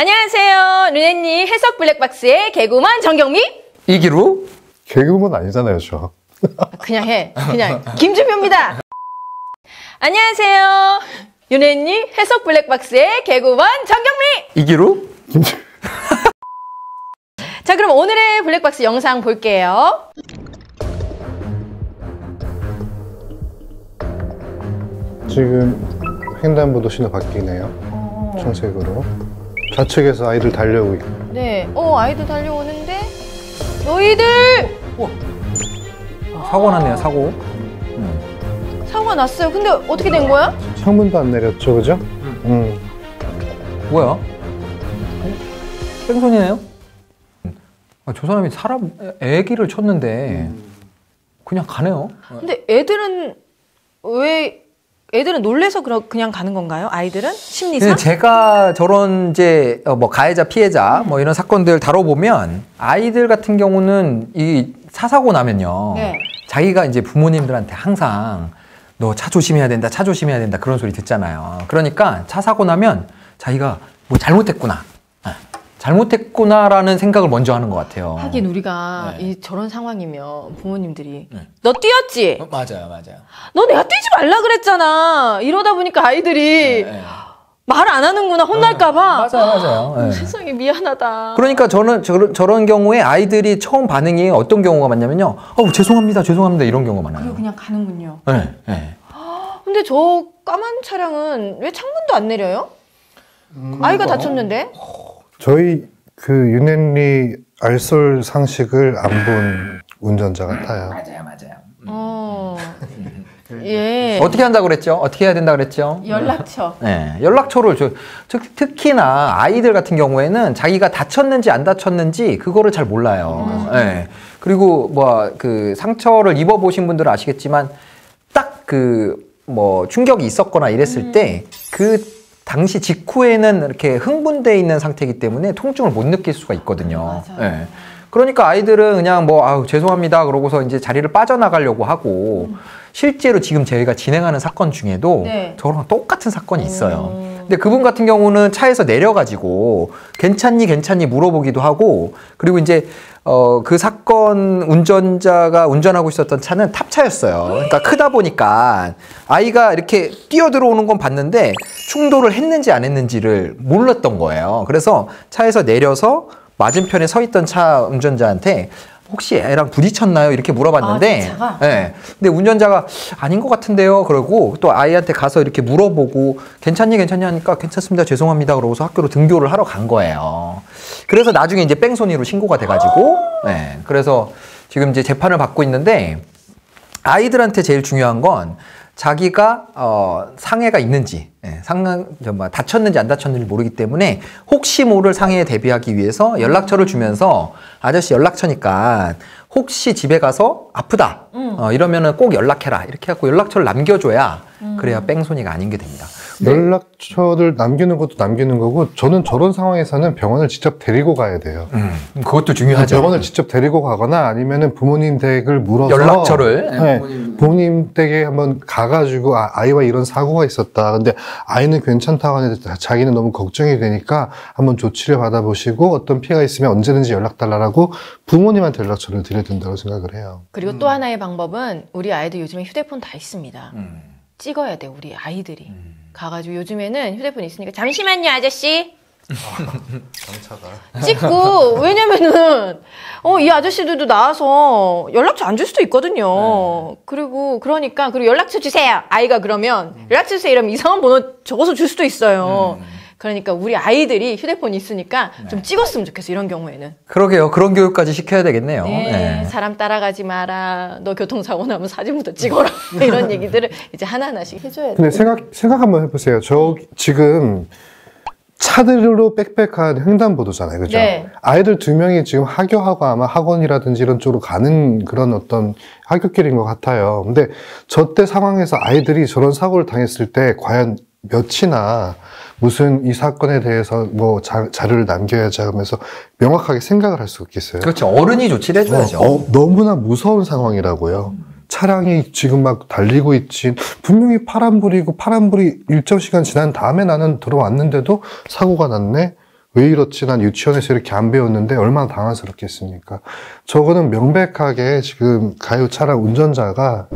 안녕하세요. 르네님 해석 블랙박스의 개그우먼 정경미. 이기루? 개그우먼 아니잖아요, 저. 그냥 해. 그냥 김준표입니다. 안녕하세요. 르네님 해석 블랙박스의 개그우먼 정경미. 이기루? 자, 그럼 오늘의 블랙박스 영상 볼게요. 지금 횡단보도 신호 바뀌네요. 청색으로. 좌측에서 아이들 달려오고 있고. 네. 아이들 달려오는데 너희들! 사고 났네요, 사고. 사고가 났어요. 근데 어떻게 된 거야? 창문도 안 내렸죠, 그죠? 뭐야? 뺑소니네요? 저 사람이 애기를 쳤는데 그냥 가네요. 근데 애들은 놀래서 그냥 가는 건가요? 아이들은? 심리상? 제가 저런 이제 가해자, 피해자 이런 사건들 다뤄보면 아이들 같은 경우는 이 사사고 나면요. 네. 자기가 이제 부모님들한테 항상 너 차 조심해야 된다, 차 조심해야 된다 그런 소리 듣잖아요. 그러니까 차 사고 나면 자기가 뭐 잘못했구나라는 생각을 먼저 하는 것 같아요. 하긴 우리가 저런 상황이면 부모님들이 너 뛰었지? 맞아요. 너 내가 뛰지 말라 그랬잖아. 이러다 보니까 아이들이 말 안 하는구나, 혼날까 봐. 맞아요. 세상에 미안하다. 그러니까 저런 경우에 아이들이 처음 반응이 어떤 경우가 많냐면요. 죄송합니다 이런 경우가 많아요. 그리고 그냥 가는군요. 네. 근데 저 까만 차량은 왜 창문도 안 내려요? 아이가 다쳤는데? 저희 그 유넨리 알솔 상식을 안 본 운전자 같아요. 맞아요. 예. 어떻게 한다고 그랬죠? 어떻게 해야 된다고 그랬죠? 연락처. 네, 연락처를 특히나 아이들 같은 경우에는 자기가 다쳤는지 안 다쳤는지 그거를 잘 몰라요. 네. 그리고 그 상처를 입어보신 분들은 아시겠지만 딱 충격이 있었거나 이랬을 때 그 당시 직후에는 이렇게 흥분되어 있는 상태이기 때문에 통증을 못 느낄 수가 있거든요. 네. 그러니까 아이들은 그냥 죄송합니다 그러고서 이제 자리를 빠져나가려고 하고 실제로 지금 저희가 진행하는 사건 중에도 저랑 똑같은 사건이 있어요. 근데 그분 같은 경우는 차에서 내려가지고 괜찮니 물어보기도 하고, 그리고 이제 그 사건 운전자가 운전하고 있었던 차는 탑차였어요. 그러니까 크다 보니까 아이가 이렇게 뛰어들어오는 건 봤는데 충돌을 했는지 안 했는지를 몰랐던 거예요. 그래서 차에서 내려서 맞은편에 서 있던 차 운전자한테 혹시 애랑 부딪혔나요? 이렇게 물어봤는데, 근데 운전자가 아닌 것 같은데요. 그러고 또 아이한테 가서 이렇게 물어보고 괜찮니 하니까 괜찮습니다, 죄송합니다 그러고서 학교로 등교를 하러 간 거예요. 그래서 나중에 이제 뺑소니로 신고가 돼가지고, 그래서 지금 이제 재판을 받고 있는데, 아이들한테 제일 중요한 건 자기가 상해가 있는지, 다쳤는지 안 다쳤는지 모르기 때문에 혹시 모를 상해에 대비하기 위해서 연락처를 주면서 아저씨 연락처니까 혹시 집에 가서 아프다 이러면은 꼭 연락해라 이렇게 해갖고 연락처를 남겨줘야 그래야 뺑소니가 아닌 게 됩니다. 연락처를 남기는 것도 남기는 거고, 저는 저런 상황에서는 병원을 직접 데리고 가야 돼요. 그것도 중요하죠. 병원을 직접 데리고 가거나 아니면은 부모님 댁을 물어서 연락처를 부모님 댁에 한번 가가지고 아이와 이런 사고가 있었다. 근데 아이는 괜찮다고 하는데 자기는 너무 걱정이 되니까 한번 조치를 받아보시고 어떤 피해가 있으면 언제든지 연락 달라고 부모님한테 연락처를 드려야 된다고 생각을 해요. 그리고 또 하나의 방법은 우리 아이들 요즘에 휴대폰 다 있습니다. 찍어야 돼, 우리 아이들이. 가가지고 요즘에는 휴대폰 있으니까 잠시만요 아저씨 경차가 찍고, 왜냐면은 이 아저씨들도 나와서 연락처 안 줄 수도 있거든요. 그리고 연락처 주세요. 아이가 그러면 연락처 주세요 이러면 이상한 번호 적어서 줄 수도 있어요. 그러니까 우리 아이들이 휴대폰이 있으니까 좀 찍었으면 좋겠어, 이런 경우에는. 그러게요. 그런 교육까지 시켜야 되겠네요. 사람 따라가지 마라. 너 교통사고 나면 사진부터 찍어라. 이런 얘기들을 이제 하나하나씩 해줘야 돼. 근데 생각 한번 해보세요. 지금 차들로 빽빽한 횡단보도잖아요. 그죠? 아이들 2명이 지금 하교하고 아마 학원이라든지 이런 쪽으로 가는 그런 어떤 하굣길인 것 같아요. 근데 저때 상황에서 아이들이 저런 사고를 당했을 때 과연 몇이나 무슨 이 사건에 대해서 자료를 남겨야지 하면서 명확하게 생각을 할 수 있겠어요. 그렇죠. 어른이 조치를 해줘야죠. 너무나 무서운 상황이라고요. 차량이 지금 막 달리고 있지, 분명히 파란불이 일정 시간 지난 다음에 나는 들어왔는데도 사고가 났네. 왜 이렇지? 난 유치원에서 이렇게 안 배웠는데 얼마나 당황스럽겠습니까? 저거는 명백하게 지금 가해의 차량 운전자가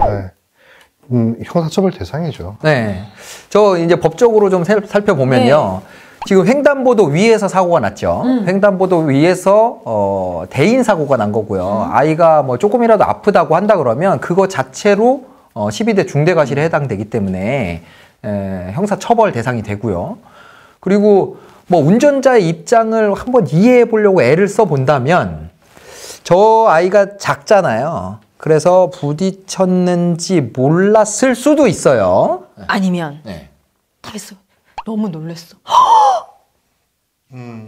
형사처벌 대상이죠. 네. 저 이제 법적으로 좀 살펴보면요. 지금 횡단보도 위에서 사고가 났죠. 횡단보도 위에서 대인 사고가 난 거고요. 아이가 뭐 조금이라도 아프다고 한다 그러면 그거 자체로 12대 중대과실에 해당되기 때문에 형사처벌 대상이 되고요. 그리고 뭐 운전자의 입장을 한번 이해해 보려고 애를 써 본다면 저 아이가 작잖아요. 그래서 부딪혔는지 몰랐을 수도 있어요. 아니면 가겠어. 너무 놀랬어.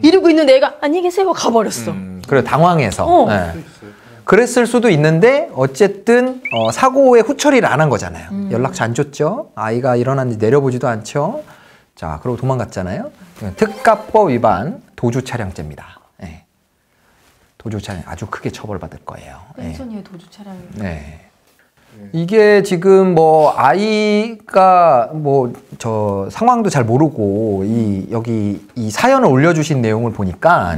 이러고 있는 애가 안녕히 계세요 가버렸어. 그래 당황해서. 그랬을 수도 있는데 어쨌든 사고의 후처리를 안 한 거잖아요. 연락처 안 줬죠. 아이가 일어났는지 내려보지도 않죠. 자, 그리고 도망갔잖아요. 특가법 위반 도주 차량죄입니다. 네. 도주 차량 아주 크게 처벌받을 거예요. 펜션이의 도주 차량. 네. 이게 지금 뭐 아이가 뭐 저 상황도 잘 모르고 여기 이 사연을 올려주신 내용을 보니까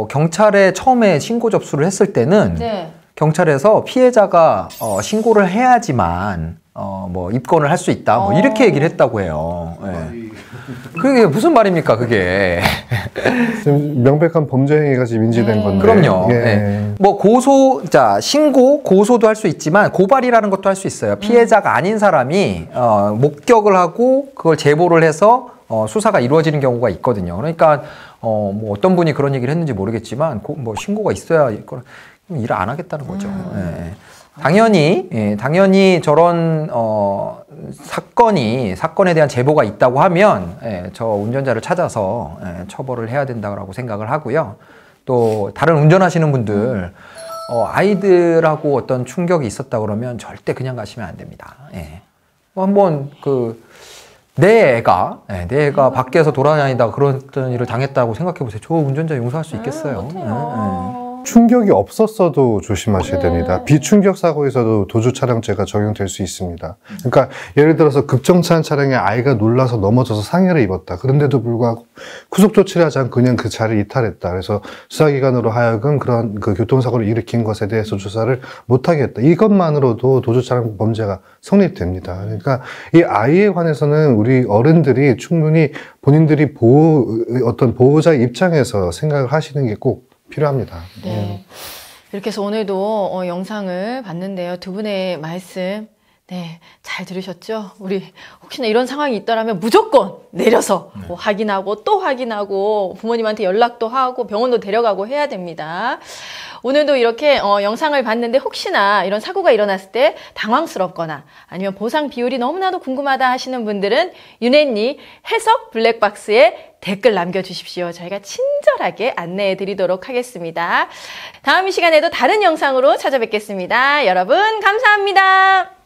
경찰에 처음에 신고 접수를 했을 때는 경찰에서 피해자가 신고를 해야지만 뭐 입건을 할 수 있다 뭐 이렇게 얘기를 했다고 해요. 그게 무슨 말입니까 그게? 지금 명백한 범죄 행위가 지금 인지된 건데. 그럼요. 뭐 고소도 할 수 있지만 고발이라는 것도 할 수 있어요. 피해자가 아닌 사람이 목격을 하고 그걸 제보를 해서 수사가 이루어지는 경우가 있거든요. 그러니까 뭐 어떤 분이 그런 얘기를 했는지 모르겠지만 뭐 신고가 있어야 일을 안 하겠다는 거죠. 당연히 저런 사건에 대한 제보가 있다고 하면 저 운전자를 찾아서 처벌을 해야 된다고 생각을 하고요. 또 다른 운전하시는 분들 아이들하고 어떤 충격이 있었다 그러면 절대 그냥 가시면 안 됩니다. 한번 내 애가 밖에서 돌아다니다 그런 일을 당했다고 생각해 보세요. 저 운전자 용서할 수 있겠어요? 충격이 없었어도 조심하셔야 됩니다. 비충격 사고에서도 도주 차량죄가 적용될 수 있습니다. 그러니까 예를 들어서 급정차한 차량에 아이가 놀라서 넘어져서 상해를 입었다. 그런데도 불구하고 후속 조치를 하지 않고 그냥 그 자리를 이탈했다. 그래서 수사기관으로 하여금 그런 그 교통사고를 일으킨 것에 대해서 조사를 못하게 했다. 이것만으로도 도주 차량 범죄가 성립됩니다. 그러니까 이 아이에 관해서는 우리 어른들이 충분히 본인들이 어떤 보호자의 입장에서 생각을 하시는 게 꼭 필요합니다. 네. 이렇게 해서 오늘도 영상을 봤는데요. 두 분의 말씀 잘 들으셨죠? 우리 혹시나 이런 상황이 있다면 무조건 내려서 뭐 확인하고 또 확인하고 부모님한테 연락도 하고 병원도 데려가고 해야 됩니다. 오늘도 이렇게 영상을 봤는데 혹시나 이런 사고가 일어났을 때 당황스럽거나 아니면 보상 비율이 너무나도 궁금하다 하시는 분들은 윤혜니 해석 블랙박스에 댓글 남겨주십시오. 저희가 친절하게 안내해 드리도록 하겠습니다. 다음 이 시간에도 다른 영상으로 찾아뵙겠습니다. 여러분 감사합니다.